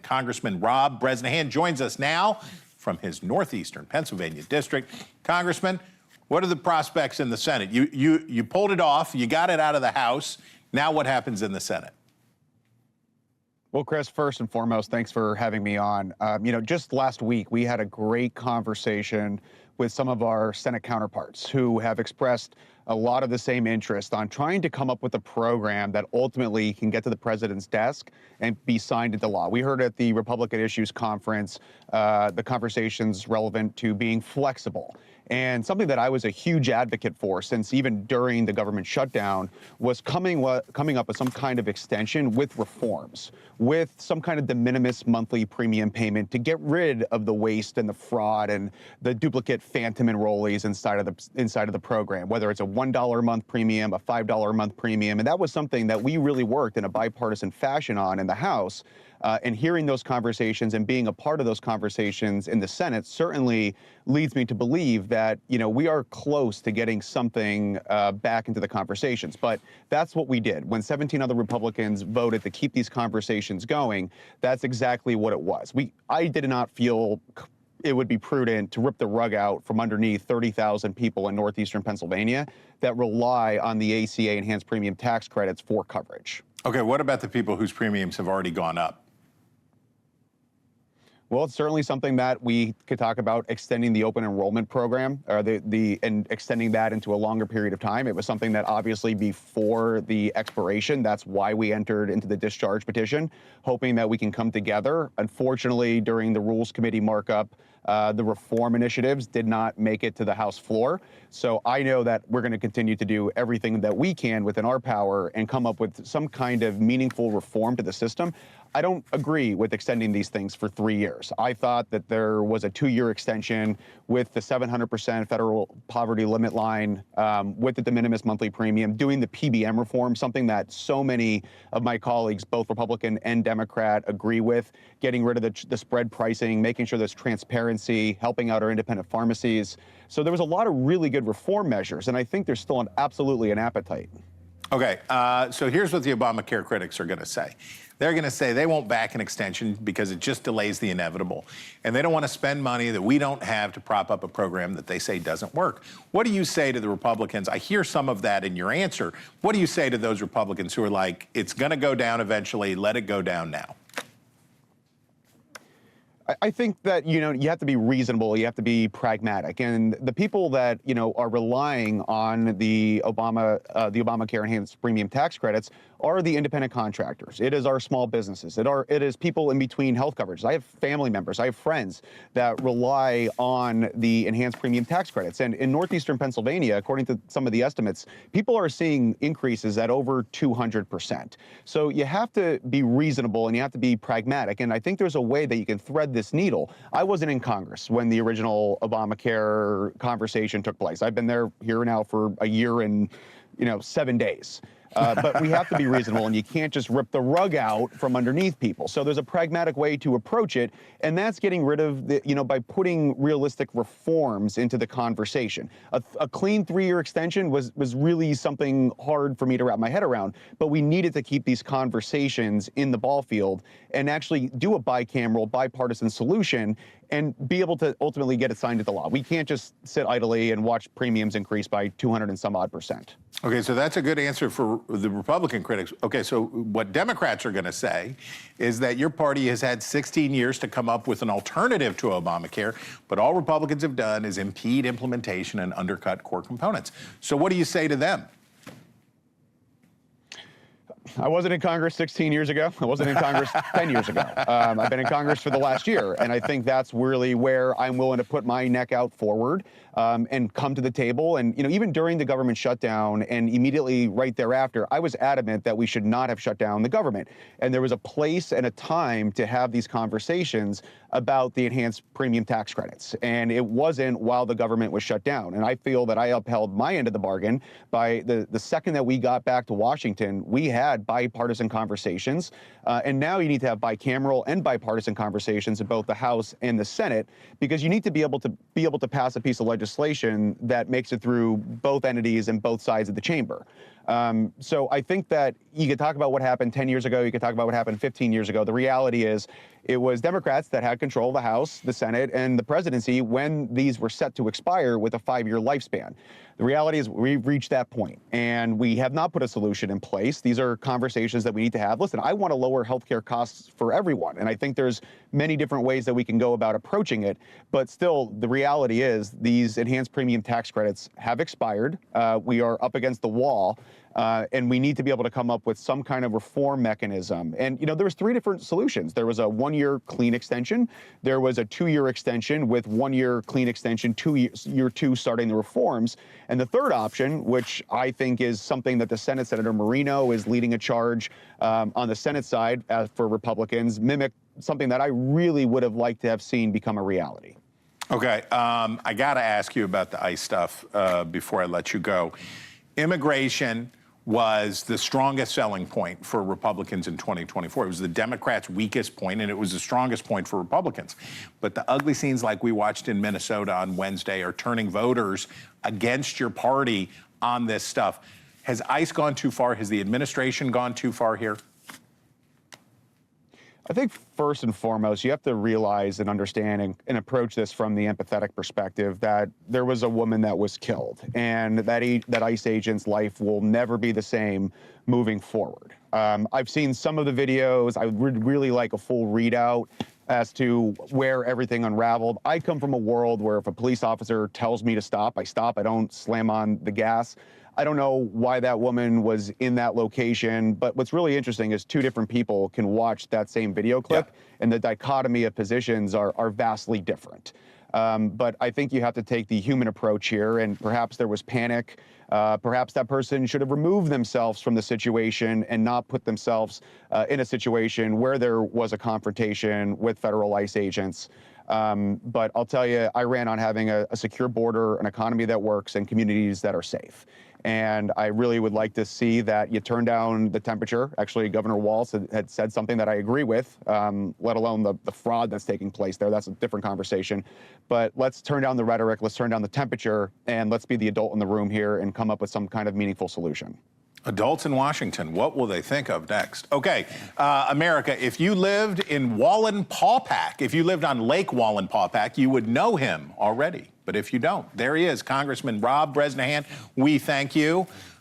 Congressman Rob Bresnahan joins us now from his northeastern Pennsylvania district. Congressman, what are the prospects in the Senate? You pulled it off, you got it out of the House. Now what happens in the Senate? Well, Chris, first and foremost, thanks for having me on. Just last week, we had a great conversation with some of our Senate counterparts who have expressed a lot of the same interest on trying to come up with a program that ultimately can get to the president's desk and be signed into law. We heard at the Republican Issues Conference the conversations relevant to being flexible. And something that I was a huge advocate for since even during the government shutdown was coming up with some kind of extension with reforms, with some kind of de minimis monthly premium payment to get rid of the waste and the fraud and the duplicate phantom enrollees inside of the program, whether it's a $1 a month premium, a $5 a month premium. And that was something that we really worked in a bipartisan fashion on in the House. And hearing those conversations and being a part of those conversations in the Senate certainly leads me to believe that, we are close to getting something back into the conversations. But that's what we did. When 17 other Republicans voted to keep these conversations going, that's exactly what it was. I did not feel it would be prudent to rip the rug out from underneath 30,000 people in northeastern Pennsylvania that rely on the ACA enhanced premium tax credits for coverage. Okay, what about the people whose premiums have already gone up? Well, it's certainly something that we could talk about extending the open enrollment program and extending that into a longer period of time. It was something that obviously before the expiration, that's why we entered into the discharge petition, hoping that we can come together. Unfortunately, during the Rules Committee markup, the reform initiatives did not make it to the House floor. So I know that we're going to continue to do everything that we can within our power and come up with some kind of meaningful reform to the system. I don't agree with extending these things for 3 years. I thought that there was a 2-year extension with the 700% federal poverty limit line, with the de minimis monthly premium, doing the PBM reform, something that so many of my colleagues, both Republican and Democrat, agree with, getting rid of the spread pricing, making sure there's transparency, helping out our independent pharmacies. So there was a lot of really good reform measures, and I think there's still absolutely an appetite. Okay, so here's what the Obamacare critics are going to say. They're going to say they won't back an extension because it just delays the inevitable. And they don't want to spend money that we don't have to prop up a program that they say doesn't work. What do you say to the Republicans? I hear some of that in your answer. What do you say to those Republicans who are like, it's going to go down eventually, let it go down now? I think that, you have to be reasonable, you have to be pragmatic. And the people that, are relying on the Obamacare enhanced premium tax credits are the independent contractors. It is our small businesses. It is people in between health coverage. I have family members, I have friends that rely on the enhanced premium tax credits. And in northeastern Pennsylvania, according to some of the estimates, people are seeing increases at over 200%. So you have to be reasonable and you have to be pragmatic. And I think there's a way that you can thread this needle. I wasn't in Congress when the original Obamacare conversation took place. I've been here now for a year and 7 days. But we have to be reasonable, and you can't just rip the rug out from underneath people. So there's a pragmatic way to approach it, and that's getting rid of by putting realistic reforms into the conversation. A clean 3-year extension was really something hard for me to wrap my head around, but we needed to keep these conversations in the ball field and actually do a bicameral, bipartisan solution and be able to ultimately get it signed into law. We can't just sit idly and watch premiums increase by 200 and some odd %. Okay, so that's a good answer for the Republican critics. Okay, so what Democrats are going to say is that your party has had 16 years to come up with an alternative to Obamacare, but all Republicans have done is impede implementation and undercut core components. So what do you say to them? I wasn't in Congress 16 years ago. I wasn't in Congress 10 years ago. I've been in Congress for the last year, and I think that's really where I'm willing to put my neck out forward and come to the table. And even during the government shutdown and immediately right thereafter, I was adamant that we should not have shut down the government. And there was a place and a time to have these conversations about the enhanced premium tax credits. And it wasn't while the government was shut down. And I feel that I upheld my end of the bargain by the second that we got back to Washington, we had bipartisan conversations. And now you need to have bicameral and bipartisan conversations in both the House and the Senate, because you need to be able to pass a piece of legislation that makes it through both entities and both sides of the chamber. So I think that you could talk about what happened 10 years ago, you could talk about what happened 15 years ago. The reality is it was Democrats that had control of the House, the Senate, and the presidency when these were set to expire with a 5-year lifespan. The reality is we've reached that point, and we have not put a solution in place. These are conversations that we need to have. Listen, I want to lower healthcare costs for everyone, and I think there's many different ways that we can go about approaching it, but still, the reality is these enhanced premium tax credits have expired. We are up against the wall. And we need to be able to come up with some kind of reform mechanism. And, there was 3 different solutions. There was a 1-year clean extension. There was a 2-year extension with 1-year clean extension, year 2 starting the reforms. And the third option, which I think is something that the Senate, Senator Marino is leading a charge on the Senate side for Republicans, mimic something that I really would have liked to have seen become a reality. Okay, I got to ask you about the ICE stuff before I let you go. Immigration was the strongest selling point for Republicans in 2024. It was the Democrats' weakest point, and it was the strongest point for Republicans. But the ugly scenes like we watched in Minnesota on Wednesday are turning voters against your party on this stuff. Has ICE gone too far? Has the administration gone too far here? I think first and foremost, you have to realize and understand and approach this from the empathetic perspective that there was a woman that was killed, and that ICE agent's life will never be the same moving forward. I've seen some of the videos. I would really like a full readout as to where everything unraveled. I come from a world where if a police officer tells me to stop, I stop. I don't slam on the gas. I don't know why that woman was in that location, but what's really interesting is 2 different people can watch that same video clip, and the dichotomy of positions are vastly different. But I think you have to take the human approach here, and perhaps there was panic. Perhaps that person should have removed themselves from the situation and not put themselves in a situation where there was a confrontation with federal ICE agents. But I'll tell you, I ran on having a secure border, an economy that works, and communities that are safe. And I really would like to see that you turn down the temperature. Actually, Governor Walz had said something that I agree with, let alone the fraud that's taking place there. That's a different conversation. But let's turn down the rhetoric, let's turn down the temperature, and let's be the adult in the room here and come up with some kind of meaningful solution. Adults in Washington, what will they think of next? Okay, America, if you lived in Wallenpaupack, if you lived on Lake Wallenpaupack, you would know him already. But if you don't, there he is, Congressman Rob Bresnahan. We thank you.